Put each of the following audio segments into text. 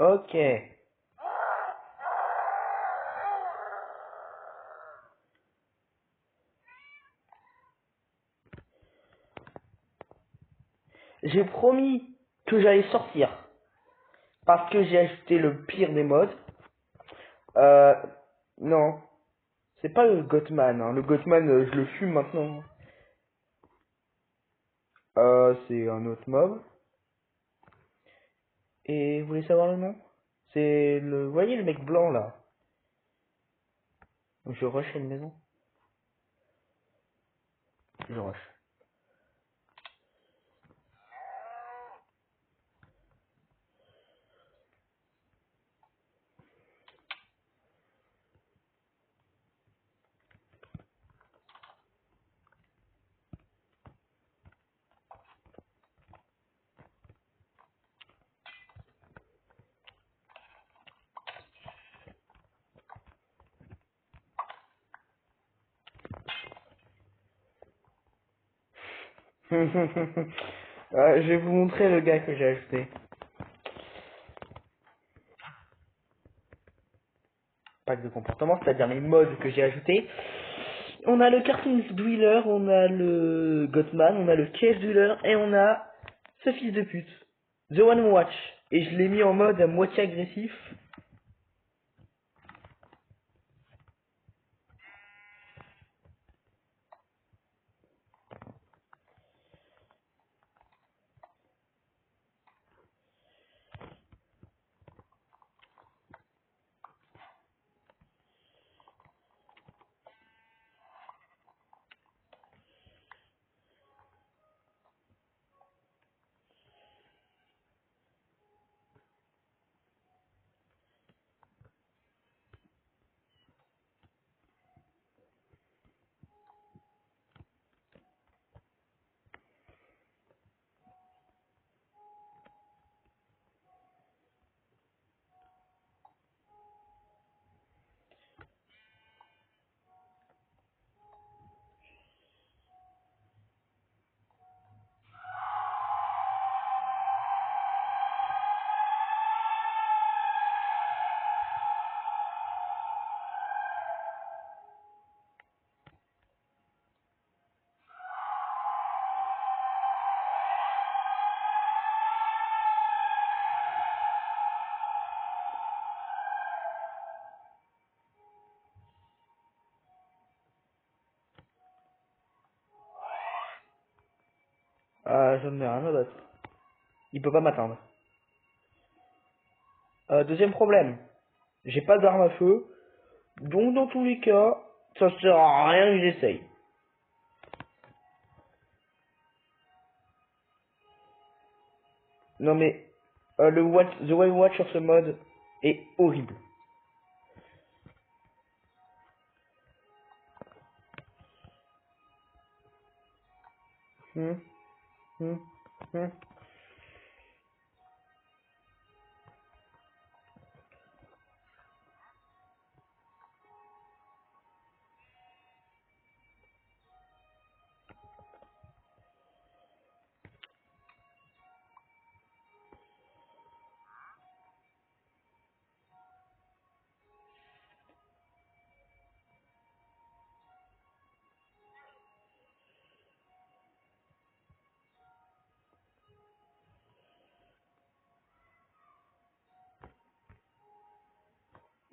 Ok. J'ai promis que j'allais sortir. Parce que j'ai ajouté le pire des modes. Euh, non. C'est pas le Gothman, hein. Le Gothman, je le fume maintenant. C'est un autre mob. Et vous voulez savoir le nom? C'est le... Vous voyez le mec blanc, là? Je rush à une maison. Je rush. Je vais vous montrer le gars que j'ai ajouté. Pack de comportement, c'est-à-dire les modes que j'ai ajoutés. On a le Cartoon Dweller, on a le Gothman, on a le Cave Dweller et on a ce fils de pute, The One Watch. Et je l'ai mis en mode à moitié agressif. J'en ai rien d'autre. Il peut pas m'atteindre. Deuxième problème, j'ai pas d'arme à feu, donc dans tous les cas, ça sert à rien que j'essaye. Non mais, The Wild Watch sur ce mode est horrible. Hmm, hmm, hmm.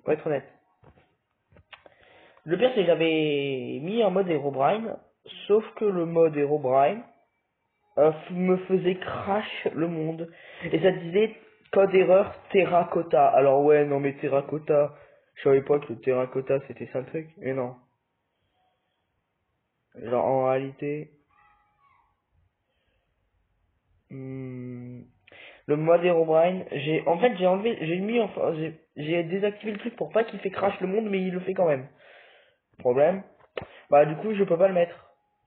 Pour être honnête. Le pire c'est que j'avais mis un mode Herobrine, sauf que le mode Herobrine me faisait crash le monde. Et ça disait code erreur terracotta. Alors ouais, non mais terracotta, je savais pas que le terracotta c'était ça le truc. Mais non. Genre en réalité, hmm, le mode Herobrine, j'ai enlevé, j'ai mis, enfin, j'ai désactivé le truc pour pas qu'il fait crash le monde, mais il le fait quand même. Problème, bah du coup je peux pas le mettre.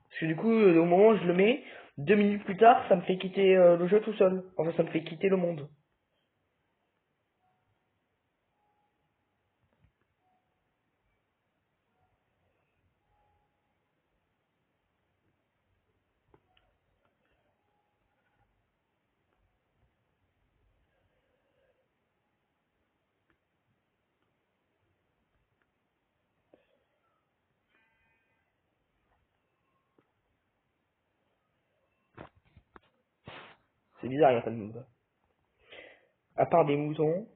Parce que du coup, au moment où je le mets, 2 minutes plus tard, ça me fait quitter le jeu tout seul. Enfin, ça me fait quitter le monde. C'est bizarre, il n'y a pas de mob. À part des moutons.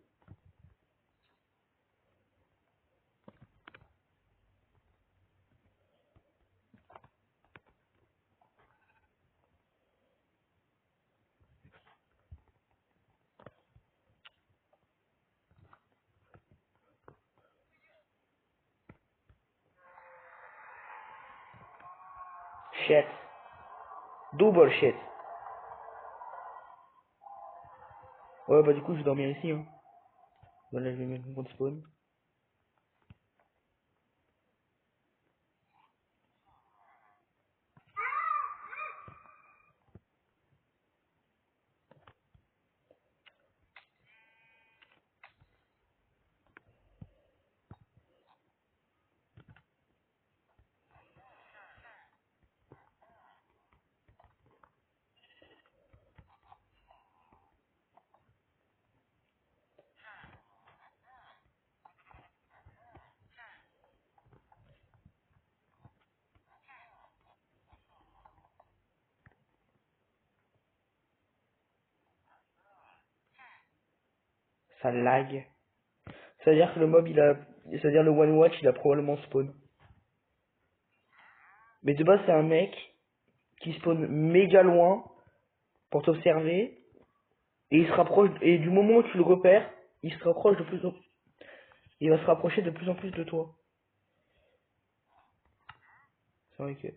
Shit. Double shit. Ouais, bah du coup, je vais dormir ici. Hein. Voilà, je vais mettre mon compte spawn. Ça lag. C'est-à-dire que le mob, il a... C'est-à-dire le one watch, il a probablement spawn. Mais de base, c'est un mec qui spawn méga loin pour t'observer. Et il se rapproche... Et du moment où tu le repères, il se rapproche de plus en... Il va se rapprocher de plus en plus de toi. C'est vrai que...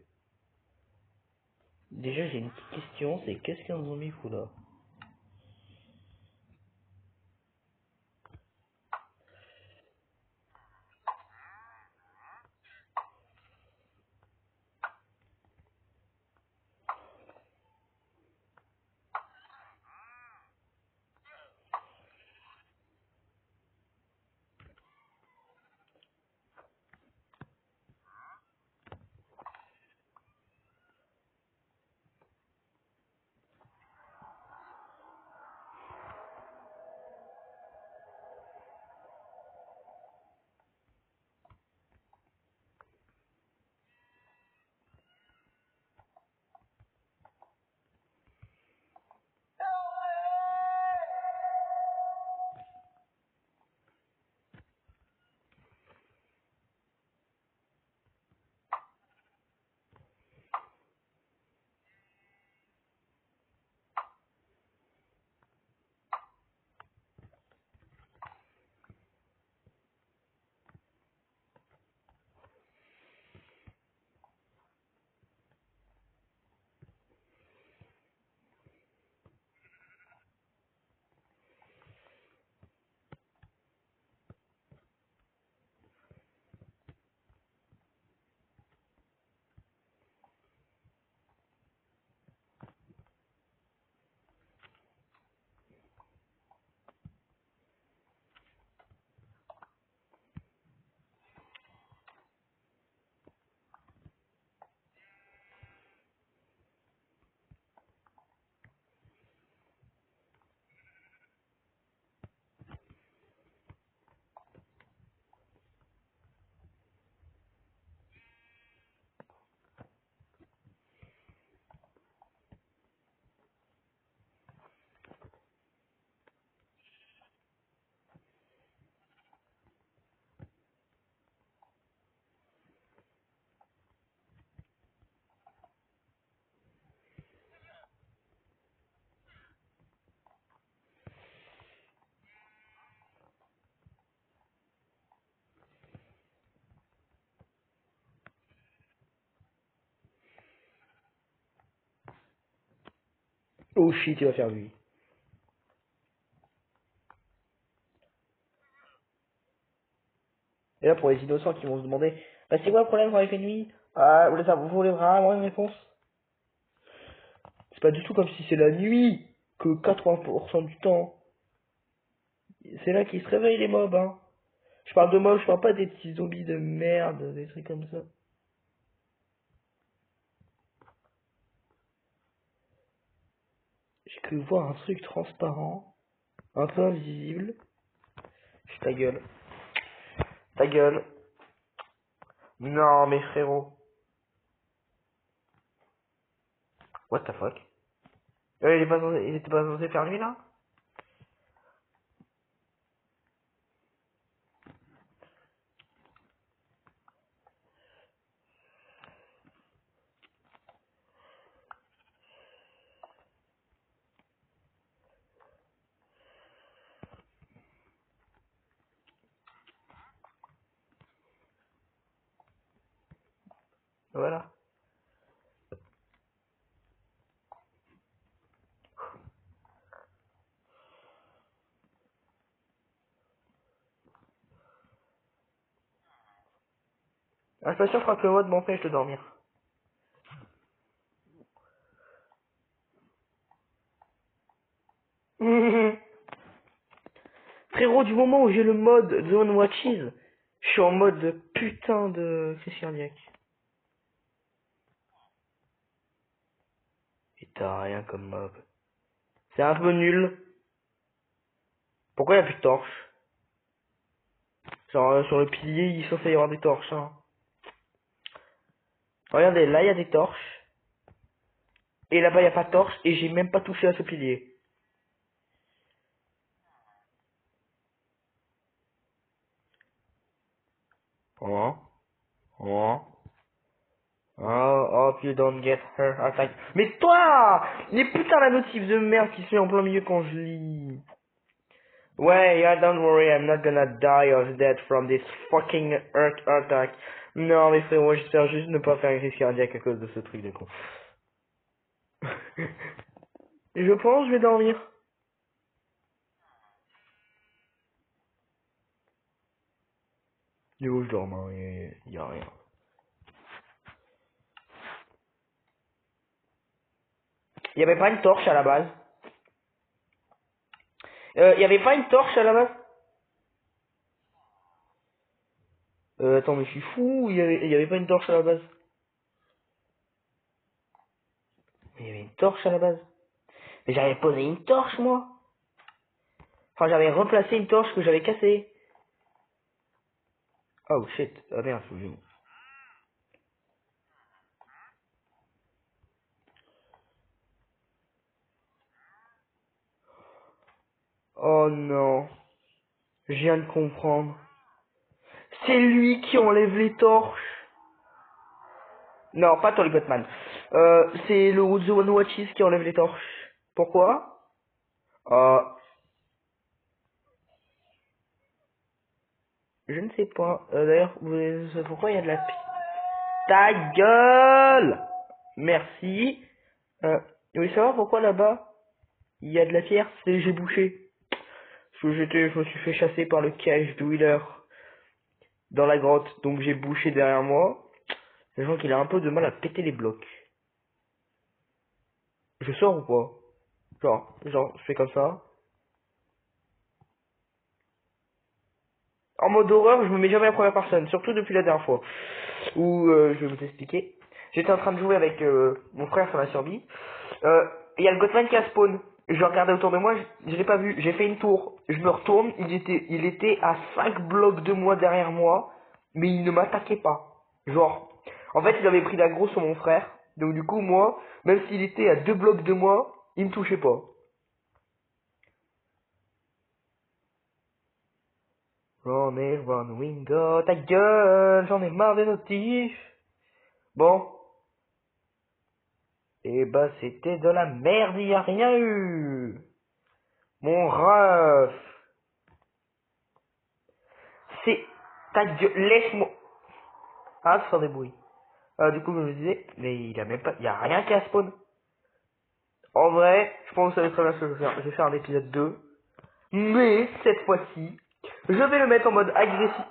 Déjà, j'ai une petite question, c'est qu'est-ce qu'un zombie fout là? Oh shit, il va faire lui. Et là, pour les innocents qui vont se demander, bah c'est quoi le problème quand il fait nuit? Ah, vous voulez vraiment une réponse? C'est pas du tout comme si c'est la nuit que 80% du temps. C'est là qu'ils se réveillent les mobs, hein. Je parle de mobs, je parle pas des petits zombies de merde, des trucs comme ça. J'ai cru voir un truc transparent, un peu invisible. Ta gueule. Ta gueule. Non, mais frérot. What the fuck? Il était pas censé faire nuit là? Voilà. La station fera que le mode m'empêche de dormir. Frérot, du moment où j'ai le mode Zone Watches, je suis en mode putain de crise cardiaque. Et t'as rien comme mob. C'est un peu nul. Pourquoi il n'y a plus de torches? Genre sur le pilier, il est censé y avoir des torches. Hein. Regardez, là il y a des torches. Et là-bas il n'y a pas de torches. Et j'ai même pas touché à ce pilier. Oh. Oh. Oh, hope you don't get her attack. Mais toi! Les putains la notif de merde qui se met en plein milieu quand je lis. Ouais, yeah, don't worry, I'm not gonna die of death from this fucking earth attack. Non, mais frérot, j'espère juste ne pas faire une crise cardiaque à cause de ce truc de con. Je pense, je vais dormir. Du coup, je dors, hein, y a rien. Y avait pas une torche à la base. Y avait pas une torche à la base. Attends, mais je suis fou, y avait pas une torche à la base. Mais y avait une torche à la base. Mais j'avais posé une torche, moi. Enfin, j'avais replacé une torche que j'avais cassée. Oh shit, ah merde, faut que je... Oh non, je viens de comprendre. C'est lui qui enlève les torches. Non, pas Tolly Batman. C'est le Zone Watches qui enlève les torches. Pourquoi? Je ne sais pas. D'ailleurs, vous savez pourquoi il y a de la pi... Ta gueule! Merci. Vous voulez savoir pourquoi là-bas il y a de la pierre? C'est j'ai bouché. Parce que je me suis fait chasser par le cage de Wheeler dans la grotte, donc j'ai bouché derrière moi. Sachant qu'il a un peu de mal à péter les blocs. Je sors ou pas? Genre, je fais comme ça. En mode horreur, je me mets jamais à la première personne, surtout depuis la dernière fois. Où, je vais vous expliquer. J'étais en train de jouer avec mon frère sur la survie. Il y a le Gothman qui a spawn. Je regardais autour de moi, je l'ai pas vu. J'ai fait une tour. Je me retourne, il était à 5 blocs de moi derrière moi, mais il ne m'attaquait pas. Genre, en fait, il avait pris l'aggro sur mon frère. Donc du coup, moi, même s'il était à 2 blocs de moi, il me touchait pas. Run et run window, ta gueule, j'en ai marre des notifs. Bon. Et bah c'était de la merde, y a rien eu. Mon ref. C'est ta gueule, laisse-moi. Ah, ça fait des bruits. Du coup, je me disais, mais il a même pas, il y a rien qui a spawn. En vrai, je pense que vous savez très bien ce que je vais faire. Je vais faire un épisode 2. Mais, cette fois-ci, je vais le mettre en mode agressif.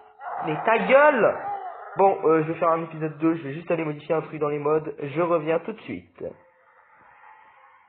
Mais ta gueule! Bon, je vais faire un épisode 2, je vais juste aller modifier un truc dans les modes. Je reviens tout de suite.